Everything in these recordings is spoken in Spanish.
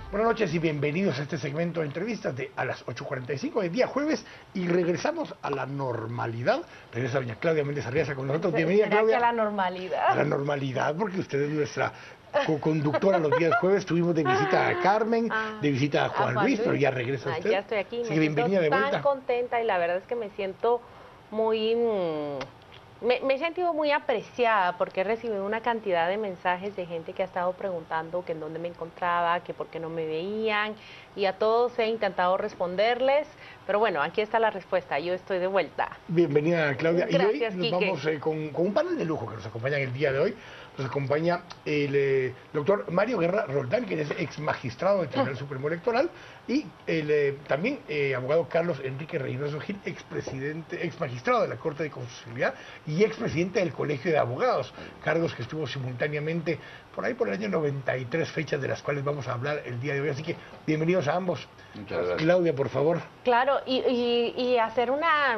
Buenas noches y bienvenidos a este segmento de entrevistas de a las 8:45 del día jueves y regresamos a la normalidad. Regresa doña Claudia Méndez Arriaza con nosotros. Bienvenida, Claudia. ¿Será que a la normalidad? A la normalidad, porque usted es nuestra co-conductora los días jueves. Tuvimos de visita a Carmen, de visita a Juan Luis, pero ya regresa usted. Ya estoy aquí, Así me que siento bienvenida de tan vuelta. contenta y la verdad es que me siento muy... Me he sentido muy apreciada porque he recibido una cantidad de mensajes de gente que ha estado preguntando que en dónde me encontraba, que por qué no me veían, y a todos he intentado responderles, pero bueno, aquí está la respuesta, yo estoy de vuelta. Bienvenida, Claudia. Gracias, y hoy nos Quique. vamos con un panel de lujo que nos acompaña el día de hoy. Nos acompaña el doctor Mario Guerra Roldán, que es ex magistrado del Tribunal Supremo Electoral, y el también abogado Carlos Enrique Reynoso Gil, ex magistrado de la Corte de Constitucionalidad y expresidente del Colegio de Abogados, cargos que estuvo simultáneamente por ahí por el año 93, fechas de las cuales vamos a hablar el día de hoy. Así que bienvenidos a ambos. Muchas gracias. Claudia, por favor. Claro, y hacer una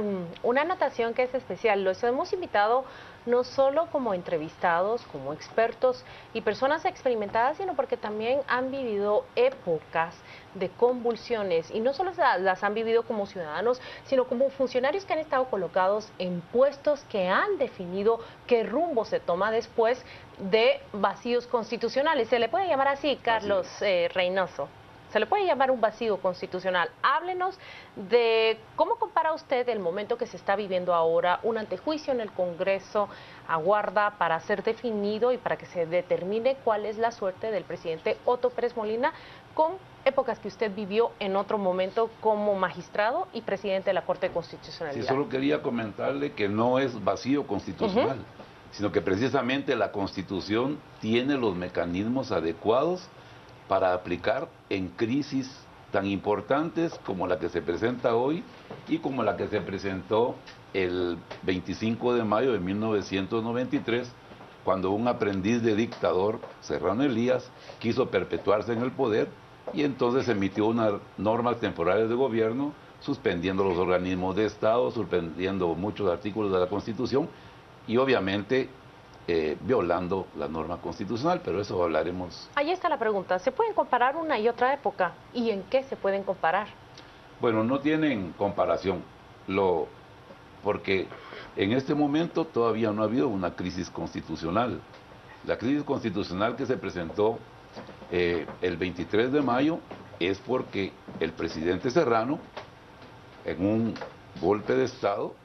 anotación que es especial. Los hemos invitado no solo como entrevistados, como expertos y personas experimentadas, sino porque también han vivido épocas de convulsiones y no solo las han vivido como ciudadanos, sino como funcionarios que han estado colocados en puestos que han definido qué rumbo se toma después de vacíos constitucionales. ¿Se le puede llamar así, Carlos Reynoso? Se le puede llamar un vacío constitucional. Háblenos de cómo compara usted el momento que se está viviendo ahora, un antejuicio en el Congreso aguarda para ser definido y para que se determine cuál es la suerte del presidente Otto Pérez Molina, con épocas que usted vivió en otro momento como magistrado y presidente de la Corte de Constitucionalidad. Sí, solo quería comentarle que no es vacío constitucional, sino que precisamente la Constitución tiene los mecanismos adecuados para aplicar en crisis tan importantes como la que se presenta hoy y como la que se presentó el 25 de mayo de 1993, cuando un aprendiz de dictador, Serrano Elías, quiso perpetuarse en el poder y entonces emitió unas normas temporales de gobierno suspendiendo los organismos de Estado, suspendiendo muchos artículos de la Constitución y obviamente violando la norma constitucional, pero eso hablaremos. Ahí está la pregunta, ¿se pueden comparar una y otra época? ¿Y en qué se pueden comparar? Bueno, no tienen comparación, porque en este momento todavía no ha habido una crisis constitucional. La crisis constitucional que se presentó el 23 de mayo es porque el presidente Serrano, en un golpe de Estado,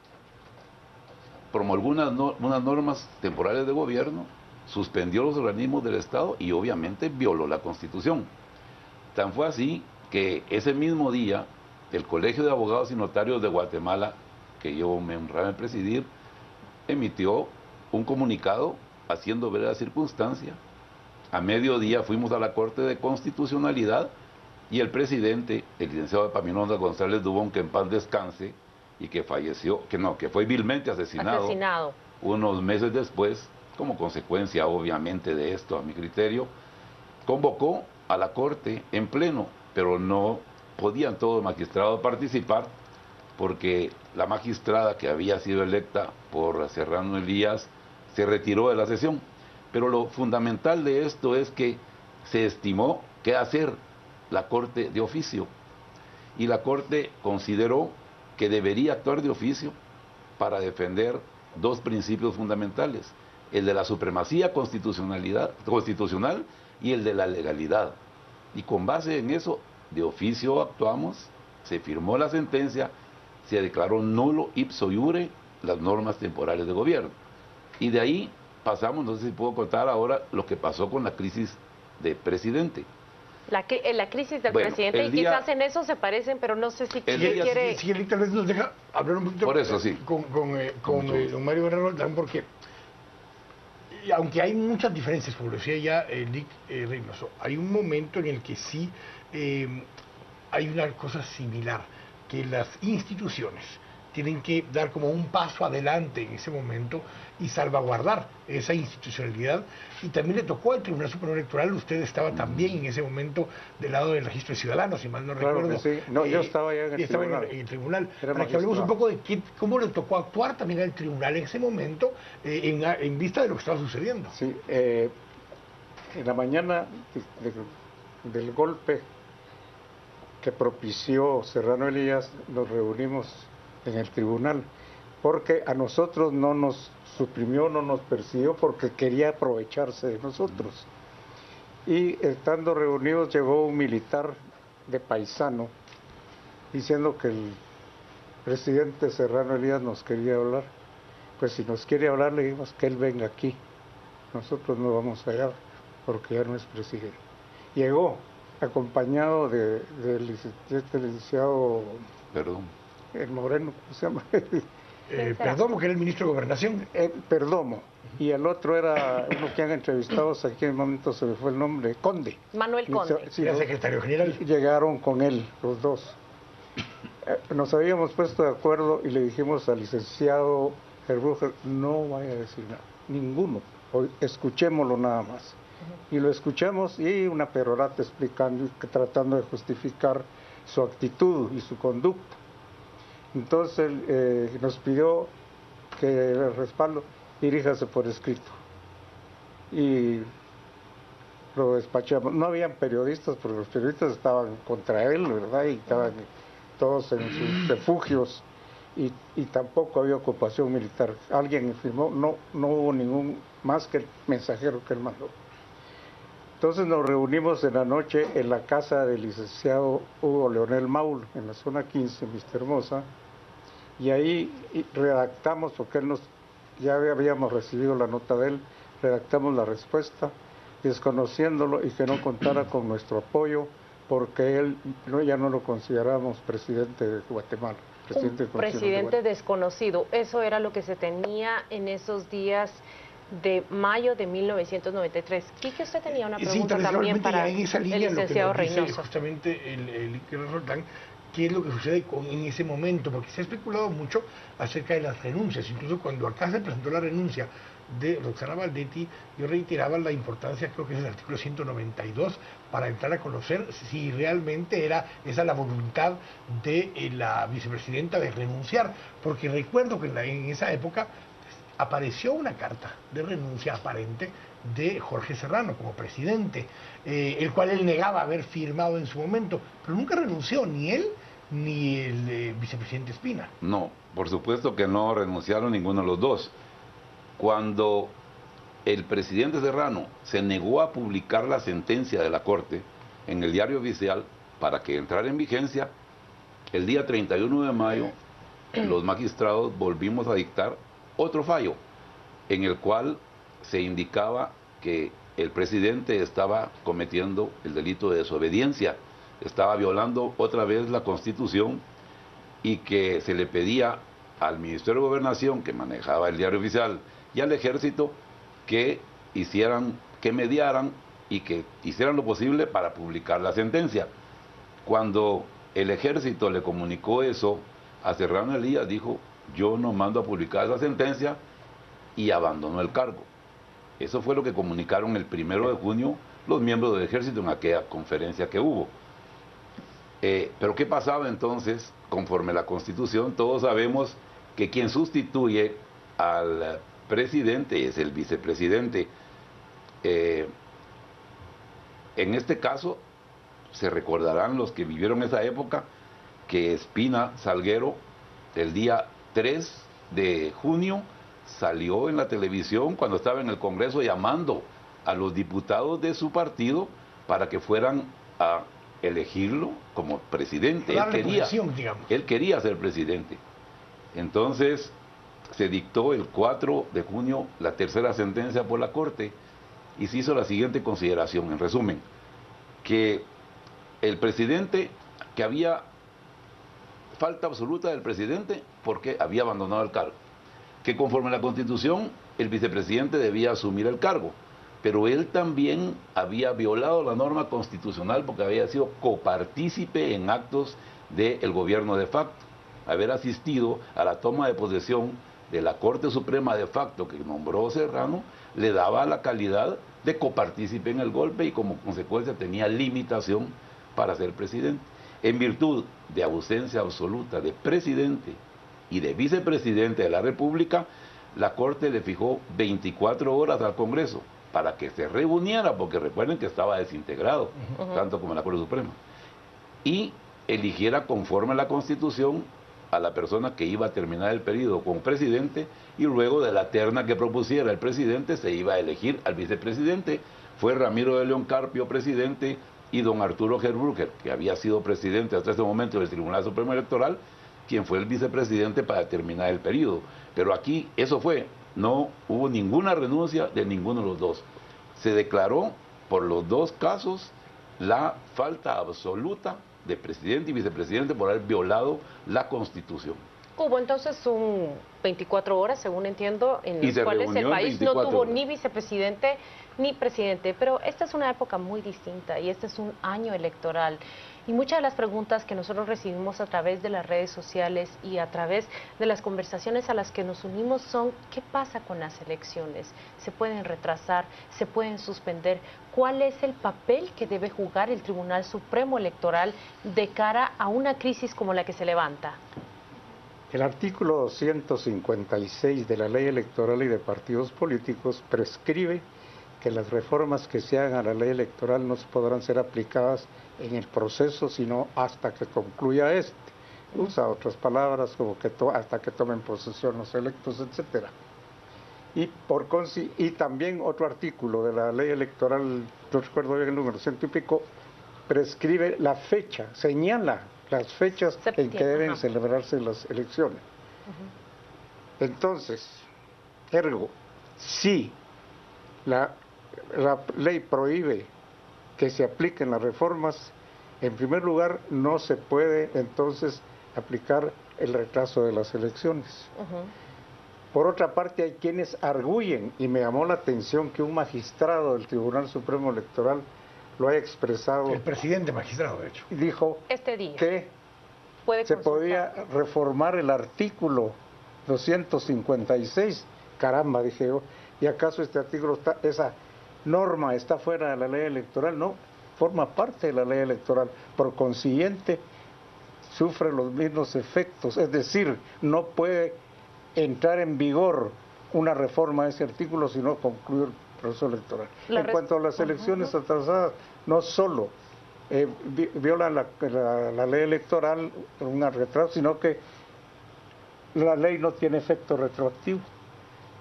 promulgó unas normas temporales de gobierno, suspendió los organismos del Estado y obviamente violó la Constitución. Tan fue así que ese mismo día el Colegio de Abogados y Notarios de Guatemala, que yo me honraba en presidir, emitió un comunicado haciendo ver la circunstancia. A mediodía fuimos a la Corte de Constitucionalidad y el presidente, el licenciado Epaminondas González Dubón, que en paz descanse, y que falleció, que fue vilmente asesinado unos meses después, como consecuencia obviamente de esto, a mi criterio, convocó a la Corte en pleno, pero no podían todos los magistrados participar porque la magistrada que había sido electa por Serrano Elías se retiró de la sesión. Pero lo fundamental de esto es que se estimó qué hacer la Corte de oficio y la Corte consideró que debería actuar de oficio para defender dos principios fundamentales, el de la supremacía constitucional y el de la legalidad. Y con base en eso, de oficio actuamos, se firmó la sentencia, se declaró nulo ipso iure las normas temporales de gobierno. Y de ahí pasamos, no sé si puedo contar ahora lo que pasó con la crisis de presidente. La crisis del presidente, y quizás en eso se parecen, pero no sé si quiere... Si él tal vez nos deja hablar un poquito por eso, sí, con don Mario Guerra Roldán, porque aunque hay muchas diferencias, como lo decía ya Nick Reynoso, hay un momento en el que sí hay una cosa similar, que las instituciones tienen que dar como un paso adelante en ese momento y salvaguardar esa institucionalidad. Y también le tocó al Tribunal Supremo Electoral, usted estaba también en ese momento del lado del registro de ciudadanos, si mal no recuerdo. Que sí. No, yo estaba ya en el tribunal. En el tribunal. Para que hablemos un poco de cómo le tocó actuar también al tribunal en ese momento, en vista de lo que estaba sucediendo. Sí, en la mañana del golpe que propició Serrano Elías, nos reunimos en el tribunal, porque a nosotros no nos suprimió, no nos persiguió, porque quería aprovecharse de nosotros. Y estando reunidos llegó un militar de paisano diciendo que el presidente Serrano Elías nos quería hablar. Pues si nos quiere hablar, le dijimos que él venga aquí. Nosotros no vamos allá porque ya no es presidente. Llegó acompañado del licenciado el Moreno, ¿cómo se llama? Perdomo, que era el ministro de Gobernación. Perdomo. Y el otro era uno que han entrevistado, aquí en el momento se me fue el nombre, Conde. Manuel Conde. Sí, era secretario general. Llegaron con él, los dos. Nos habíamos puesto de acuerdo y le dijimos al licenciado Herbrugger, no vaya a decir nada, ninguno, escuchémoslo nada más. Y lo escuchamos y una perorata explicando, tratando de justificar su actitud y su conducta. Entonces nos pidió que el respaldo diríjase por escrito. Y lo despachamos. No habían periodistas, porque los periodistas estaban contra él, ¿verdad? Y estaban todos en sus refugios. Y tampoco había ocupación militar. Alguien firmó, no hubo ningún más que el mensajero que él mandó. Entonces nos reunimos en la noche en la casa del licenciado Hugo Leonel Maul, en la zona 15, Vista Hermosa, y ahí redactamos, porque ya habíamos recibido la nota de él, redactamos la respuesta, desconociéndolo y que no contara con nuestro apoyo, porque él ya no lo consideramos presidente de Guatemala. Presidente desconocido, eso era lo que se tenía en esos días de mayo de 1993. Quique, usted tenía una pregunta también para en esa línea, el licenciado lo que nos dice Reynoso. justamente el Roldán, qué es lo que sucede en ese momento, porque se ha especulado mucho acerca de las renuncias. Incluso cuando acá se presentó la renuncia de Roxana Valdetti, yo reiteraba la importancia, creo que es el artículo 192, para entrar a conocer si realmente era esa la voluntad de la vicepresidenta de renunciar, porque recuerdo que en esa época apareció una carta de renuncia aparente de Jorge Serrano como presidente, el cual él negaba haber firmado en su momento, pero nunca renunció ni él ni el vicepresidente Espina. No, por supuesto que no renunciaron ninguno de los dos. Cuando el presidente Serrano se negó a publicar la sentencia de la Corte en el diario oficial para que entrara en vigencia, el día 31 de mayo los magistrados volvimos a dictar otro fallo en el cual se indicaba que el presidente estaba cometiendo el delito de desobediencia, estaba violando otra vez la Constitución y que se le pedía al Ministerio de Gobernación, que manejaba el diario oficial, y al Ejército que mediaran y que hicieran lo posible para publicar la sentencia. Cuando el Ejército le comunicó eso a Serrano Elías, dijo: yo no mando a publicar esa sentencia, y abandonó el cargo. Eso fue lo que comunicaron el 1 de junio los miembros del Ejército en aquella conferencia que hubo. Pero ¿qué pasaba entonces? Conforme a la Constitución, todos sabemos que quien sustituye al presidente es el vicepresidente. En este caso, se recordarán los que vivieron esa época que Espina Salguero, el día 3 de junio, salió en la televisión cuando estaba en el Congreso llamando a los diputados de su partido para que fueran a elegirlo como presidente. Él quería ser presidente. Entonces se dictó el 4 de junio la tercera sentencia por la Corte y se hizo la siguiente consideración, en resumen, que el presidente, que había falta absoluta del presidente porque había abandonado el cargo, que conforme a la Constitución el vicepresidente debía asumir el cargo, pero él también había violado la norma constitucional porque había sido copartícipe en actos del gobierno de facto, haber asistido a la toma de posesión de la Corte Suprema de facto que nombró Serrano, le daba la calidad de copartícipe en el golpe y como consecuencia tenía limitación para ser presidente. En virtud de ausencia absoluta de presidente y de vicepresidente de la República, la Corte le fijó 24 horas al Congreso para que se reuniera, porque recuerden que estaba desintegrado, tanto como la Corte Suprema. Y eligiera conforme a la Constitución a la persona que iba a terminar el periodo como presidente, y luego de la terna que propusiera el presidente se iba a elegir al vicepresidente. Fue Ramiro de León Carpio presidente y don Arturo Herbrugger, que había sido presidente hasta ese momento del Tribunal Supremo Electoral, quien fue el vicepresidente para terminar el periodo. Pero aquí eso fue, no hubo ninguna renuncia de ninguno de los dos. Se declaró por los dos casos la falta absoluta de presidente y vicepresidente por haber violado la Constitución. Hubo entonces un 24 horas, según entiendo, en las cuales el país no tuvo horas. ni vicepresidente ni presidente, pero esta es una época muy distinta y este es un año electoral. Y muchas de las preguntas que nosotros recibimos a través de las redes sociales y a través de las conversaciones a las que nos unimos son: ¿qué pasa con las elecciones? ¿Se pueden retrasar? ¿Se pueden suspender? ¿Cuál es el papel que debe jugar el Tribunal Supremo Electoral de cara a una crisis como la que se levanta? El artículo 256 de la Ley Electoral y de Partidos Políticos prescribe que las reformas que se hagan a la ley electoral no podrán ser aplicadas en el proceso, sino hasta que concluya este. Usa otras palabras como que hasta que tomen posesión los electos, etcétera. Y también otro artículo de la ley electoral, no recuerdo bien el número, 100 y pico, prescribe la fecha, señala las fechas en que deben celebrarse las elecciones. Entonces, ergo, si la ley prohíbe que se apliquen las reformas, en primer lugar no se puede entonces aplicar el retraso de las elecciones. Por otra parte, hay quienes arguyen, y me llamó la atención que un magistrado del Tribunal Supremo Electoral lo haya expresado. El presidente magistrado, de hecho. Dijo que se podía reformar el artículo 256. Caramba, dije yo, ¿y acaso este artículo, esa norma está fuera de la ley electoral? No, forma parte de la ley electoral. Por consiguiente, sufre los mismos efectos. Es decir, no puede entrar en vigor una reforma de ese artículo si no concluye el proceso electoral. En cuanto a las elecciones atrasadas, no solo viola la ley electoral un retraso, sino que la ley no tiene efecto retroactivo.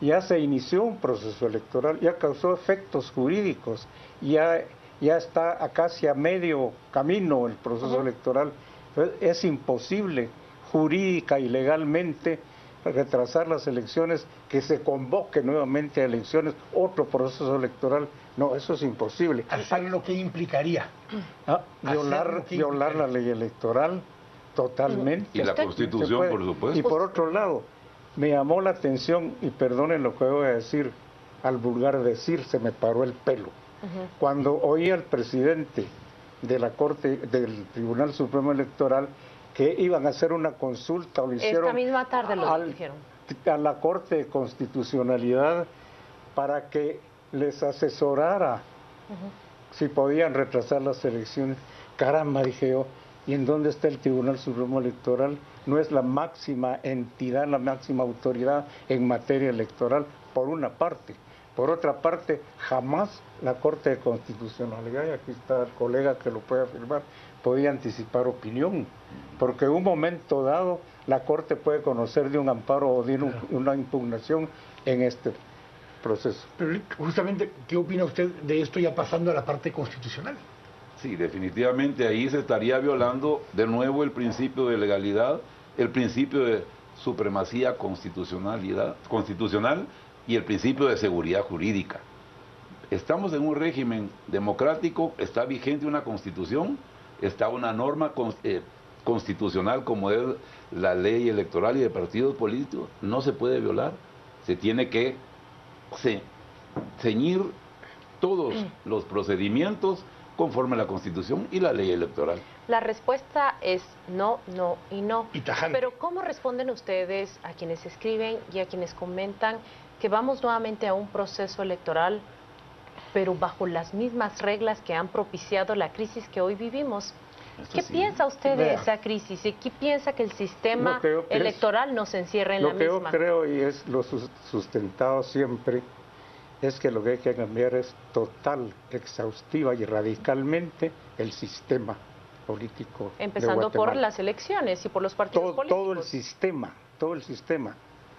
Ya se inició un proceso electoral, ya causó efectos jurídicos, ya está casi a medio camino el proceso electoral. Es imposible jurídica y legalmente retrasar las elecciones, que se convoque nuevamente a elecciones, otro proceso electoral. No, eso es imposible. Hacer lo que implicaría. Violar la ley electoral totalmente. Y la Constitución, por supuesto. Y por otro lado, me llamó la atención, y perdonen lo que voy a decir, al vulgar decir, se me paró el pelo. Cuando oí al presidente de la Corte, del Tribunal Supremo Electoral, que iban a hacer una consulta, o lo hicieron esta misma tarde lo dijeron a la Corte de Constitucionalidad para que les asesorara si podían retrasar las elecciones. Caramba, dije yo, ¿y en dónde está el Tribunal Supremo Electoral? No es la máxima entidad, la máxima autoridad en materia electoral, por una parte. Por otra parte, jamás la Corte de Constitucionalidad, y aquí está el colega que lo puede afirmar, podía anticipar opinión, porque en un momento dado la Corte puede conocer de un amparo o de una impugnación en este proceso. Pero justamente, ¿qué opina usted de esto ya pasando a la parte constitucional? Sí, definitivamente ahí se estaría violando de nuevo el principio de legalidad, el principio de supremacía constitucional y el principio de seguridad jurídica. Estamos en un régimen democrático, está vigente una constitución, está una norma constitucional como es la ley electoral y de partidos políticos, no se puede violar, se tiene que ceñir todos los procedimientos conforme a la Constitución y la ley electoral. La respuesta es no, no y no. Y tajante. Pero ¿cómo responden ustedes a quienes escriben y a quienes comentan que vamos nuevamente a un proceso electoral, pero bajo las mismas reglas que han propiciado la crisis que hoy vivimos? ¿Qué piensa usted de esa crisis y qué piensa que el sistema electoral nos encierra en la misma? Lo que yo creo, y es lo sustentado siempre, es que lo que hay que cambiar es total, exhaustiva y radicalmente el sistema político de Empezando por Guatemala. las elecciones y por los partidos políticos. Todo el sistema.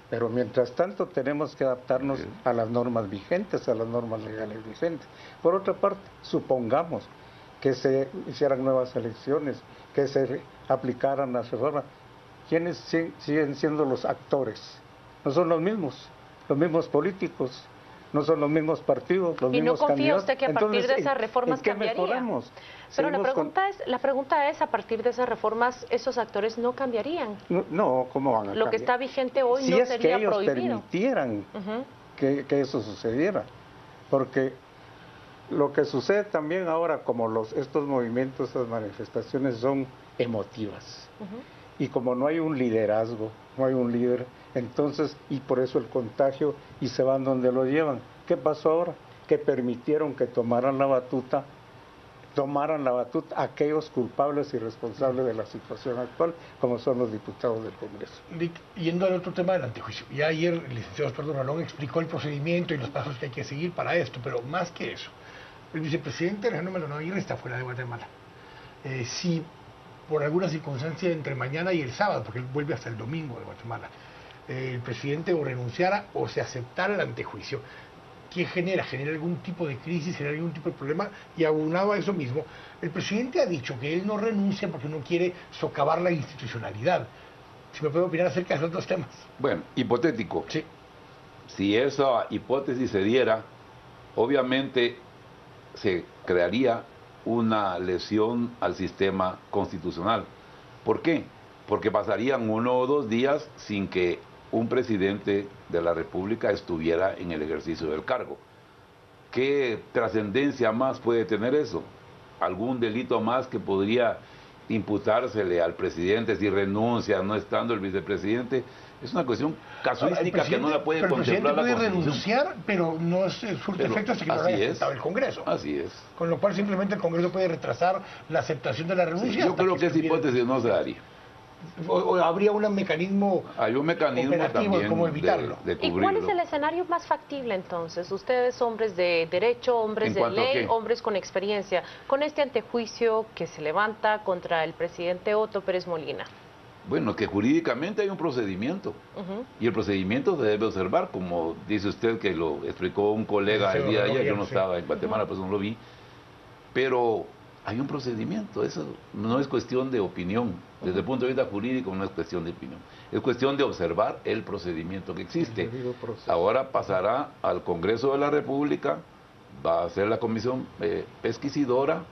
Pero mientras tanto tenemos que adaptarnos a las normas vigentes, a las normas legales vigentes. Por otra parte, supongamos que se hicieran nuevas elecciones, que se aplicaran las reformas. ¿Quiénes siguen siendo los actores? No son los mismos políticos, no son los mismos partidos, los ¿Y no mismos confía candidatos. usted que a partir Entonces, de esas reformas ¿en qué cambiaría? mejoramos? Pero la Seguimos pregunta es, a partir de esas reformas, ¿esos actores no cambiarían? No, ¿cómo van a cambiar? Lo que está vigente hoy si no es sería que ellos prohibido. permitieran que eso sucediera, porque lo que sucede también ahora, como estos movimientos, estas manifestaciones son emotivas, y como no hay un liderazgo, no hay un líder, entonces, y por eso el contagio, y se van donde lo llevan. ¿Qué pasó ahora? Que permitieron que tomaran la batuta aquellos culpables y responsables de la situación actual, como son los diputados del Congreso. Dick, yendo al otro tema del antejuicio, ya ayer el licenciado Osvaldo Ralón explicó el procedimiento y los pasos que hay que seguir para esto, pero más que eso, el vicepresidente Alejandro Maldonado Aguirre está fuera de Guatemala. Si por alguna circunstancia entre mañana y el sábado, porque él vuelve hasta el domingo de Guatemala, el presidente o renunciara o se aceptara el antejuicio, ¿qué genera? ¿Genera algún tipo de crisis? ¿Genera algún tipo de problema? Y aunado a eso mismo, el presidente ha dicho que él no renuncia porque no quiere socavar la institucionalidad. Si me puedo opinar acerca de esos dos temas. Bueno, hipotético. Sí. Si esa hipótesis se diera, obviamente se crearía una lesión al sistema constitucional. ¿Por qué? Porque pasarían 1 o 2 días sin que un presidente de la República estuviera en el ejercicio del cargo. ¿Qué trascendencia más puede tener eso? ¿Algún delito más que podría imputársele al presidente si renuncia no estando el vicepresidente? Es una cuestión casuística que no la puede contemplar la Constitución. El presidente puede renunciar, pero no surte efecto hasta que no lo haya aceptado el Congreso. Así es. Con lo cual simplemente el Congreso puede retrasar la aceptación de la renuncia. Sí, yo creo que esa hipótesis no se daría. O habría un mecanismo, hay un mecanismo también de cómo evitarlo. de ¿Y cuál es el escenario más factible entonces? Ustedes, hombres de derecho, hombres de ley, hombres con experiencia, con este antejuicio que se levanta contra el presidente Otto Pérez Molina. Bueno, que jurídicamente hay un procedimiento, y el procedimiento se debe observar, como dice usted que lo explicó un colega el día de ayer. Yo no estaba en Guatemala, pues no lo vi, pero hay un procedimiento. Eso no es cuestión de opinión, desde el punto de vista jurídico no es cuestión de opinión, es cuestión de observar el procedimiento que existe. Ahora pasará al Congreso de la República, va a ser la comisión pesquisidora,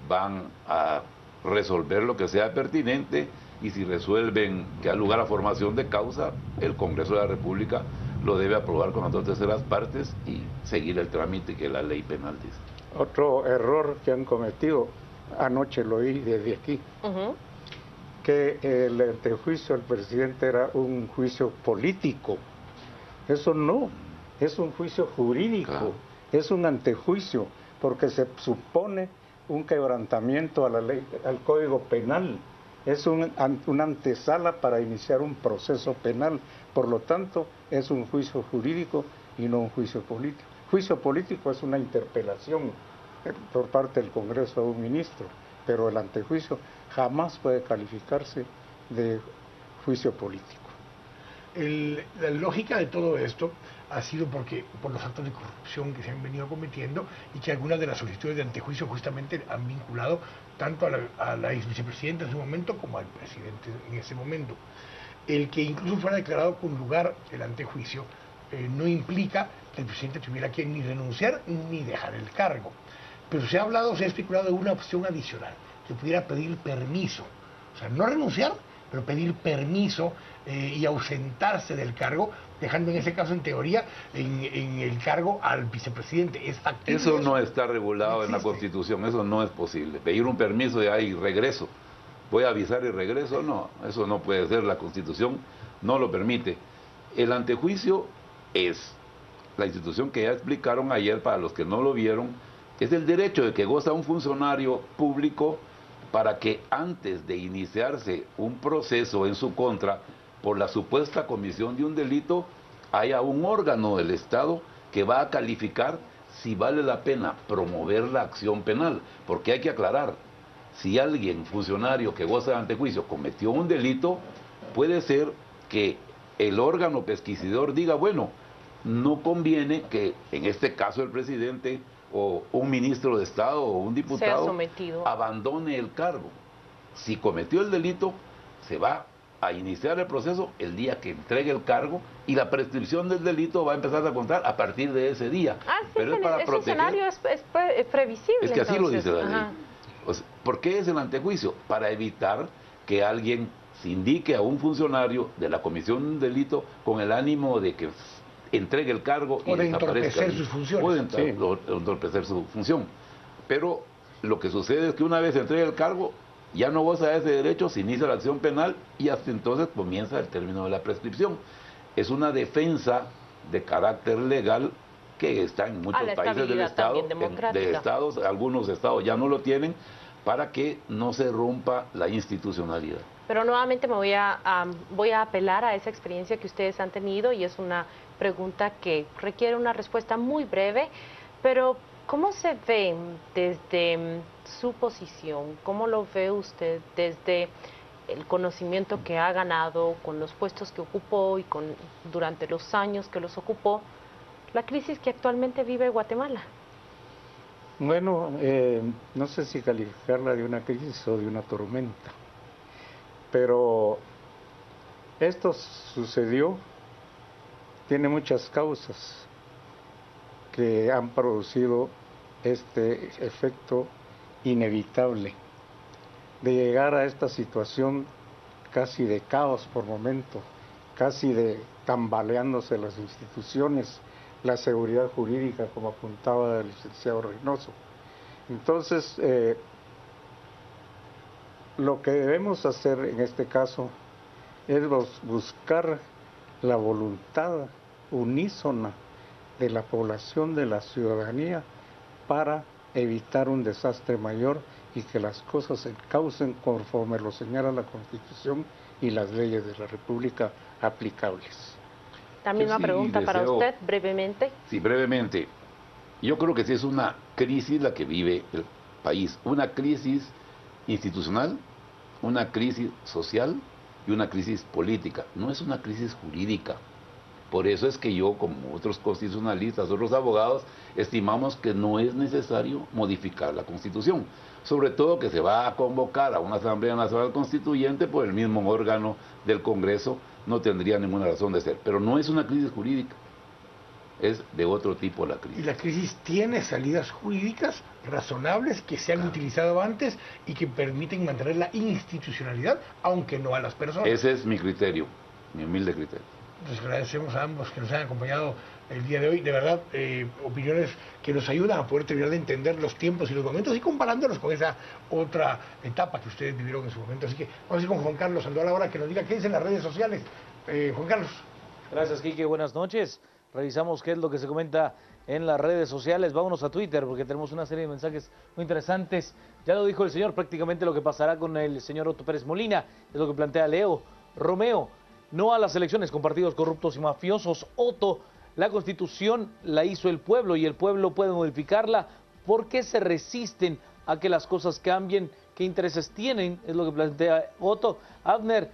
van a resolver lo que sea pertinente, y si resuelven que hay lugar a formación de causa, el Congreso de la República lo debe aprobar con las 2 terceras partes y seguir el trámite que la ley penal dice. Otro error que han cometido, anoche lo oí desde aquí, que el antejuicio del presidente era un juicio político. Eso no, es un juicio jurídico, claro. Es un antejuicio, porque se supone un quebrantamiento a la ley, al Código Penal. Es una antesala para iniciar un proceso penal. Por lo tanto, es un juicio jurídico y no un juicio político. Juicio político es una interpelación por parte del Congreso a un ministro, pero el antejuicio jamás puede calificarse de juicio político. La lógica de todo esto ha sido por los actos de corrupción que se han venido cometiendo y que algunas de las solicitudes de antejuicio justamente han vinculado tanto a la ex vicepresidenta en su momento como al presidente en ese momento. El que incluso fuera declarado con lugar el antejuicio no implica que el presidente tuviera que ni renunciar ni dejar el cargo. Pero se ha especulado de una opción adicional, que pudiera pedir permiso. O sea, no renunciar, pero pedir permiso y ausentarse del cargo, dejando en ese caso, en teoría, en el cargo al vicepresidente. ¿Es factible? Eso no está regulado en la Constitución, eso no es posible. Pedir un permiso y ahí regreso. Voy a avisar y regreso, no, eso no puede ser, la Constitución no lo permite. El antejuicio es la institución que ya explicaron ayer, para los que no lo vieron, es el derecho de que goza un funcionario público para que antes de iniciarse un proceso en su contra por la supuesta comisión de un delito, haya un órgano del Estado que va a calificar si vale la pena promover la acción penal. Porque hay que aclarar, si alguien, funcionario que goza de antejuicio, cometió un delito, puede ser que el órgano pesquisidor diga, bueno, no conviene que en este caso el presidente o un ministro de Estado o un diputado abandone el cargo. Si cometió el delito, se va a iniciar el proceso el día que entregue el cargo y la prescripción del delito va a empezar a contar a partir de ese día. Sí, pero es para proteger. Ese escenario es previsible. Es que así entonces. Lo dice la ley. O sea, ¿por qué es el antejuicio? Para evitar que alguien se indique a un funcionario de la comisión de un delito con el ánimo de que entregue el cargo y desaparezca. Entorpecer sus funciones. Puede entorpecer su función. Pero lo que sucede es que una vez se entrega el cargo, ya no goza de ese derecho, se inicia la acción penal y hasta entonces comienza el término de la prescripción. Es una defensa de carácter legal que está en muchos países del Estado, algunos estados ya no lo tienen, para que no se rompa la institucionalidad. Pero nuevamente voy a apelar a esa experiencia que ustedes han tenido y es una pregunta que requiere una respuesta muy breve, pero ¿cómo se ve desde su posición? ¿Cómo lo ve usted desde el conocimiento que ha ganado con los puestos que ocupó y durante los años que los ocupó, la crisis que actualmente vive Guatemala? Bueno, no sé si calificarla de una crisis o de una tormenta, pero esto sucedió, tiene muchas causas que han producido este efecto inevitable de llegar a esta situación casi de caos por momento, casi de tambaleándose las instituciones, la seguridad jurídica, como apuntaba el licenciado Reynoso. Entonces, lo que debemos hacer en este caso es buscar la voluntad unísona de la población, de la ciudadanía, para evitar un desastre mayor y que las cosas se encaucen conforme lo señala la Constitución y las leyes de la República aplicables. También una pregunta para usted, brevemente. Sí, brevemente. Yo creo que sí es una crisis la que vive el país, una crisis institucional, una crisis social y una crisis política. No es una crisis jurídica. Por eso es que yo, como otros constitucionalistas, otros abogados, estimamos que no es necesario modificar la Constitución. Sobre todo que se va a convocar a una Asamblea Nacional Constituyente por el mismo órgano del Congreso, no tendría ninguna razón de ser. Pero no es una crisis jurídica, es de otro tipo la crisis. Y la crisis tiene salidas jurídicas razonables que se han utilizado antes y que permiten mantener la institucionalidad, aunque no a las personas. Ese es mi criterio, mi humilde criterio. Les agradecemos a ambos que nos han acompañado el día de hoy. De verdad, opiniones que nos ayudan a poder terminar de entender los tiempos y los momentos y comparándolos con esa otra etapa que ustedes vivieron en su momento. Así que vamos a ir con Juan Carlos Sandoval ahora que nos diga qué dicen las redes sociales. Juan Carlos. Gracias, Quique. Buenas noches. Revisamos qué es lo que se comenta en las redes sociales. Vámonos a Twitter porque tenemos una serie de mensajes muy interesantes. Ya lo dijo el señor, prácticamente lo que pasará con el señor Otto Pérez Molina es lo que plantea Leo Romeo. No a las elecciones con partidos corruptos y mafiosos. Otto, la Constitución la hizo el pueblo y el pueblo puede modificarla. ¿Por qué se resisten a que las cosas cambien? ¿Qué intereses tienen? Es lo que plantea Otto. Abner,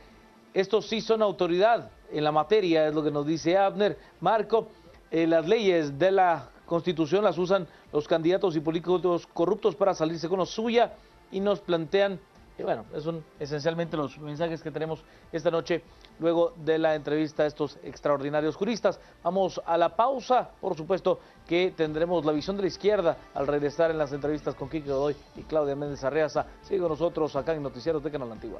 estos sí son autoridad en la materia, es lo que nos dice Abner. Marco, las leyes de la Constitución las usan los candidatos y políticos corruptos para salirse con lo suya y nos plantean. Y bueno, son esencialmente los mensajes que tenemos esta noche luego de la entrevista a estos extraordinarios juristas. Vamos a la pausa, por supuesto que tendremos la visión de la izquierda al regresar en las entrevistas con Quique Godoy y Claudia Méndez Arreaza. Sigue con nosotros acá en Noticieros de Canal Antigua.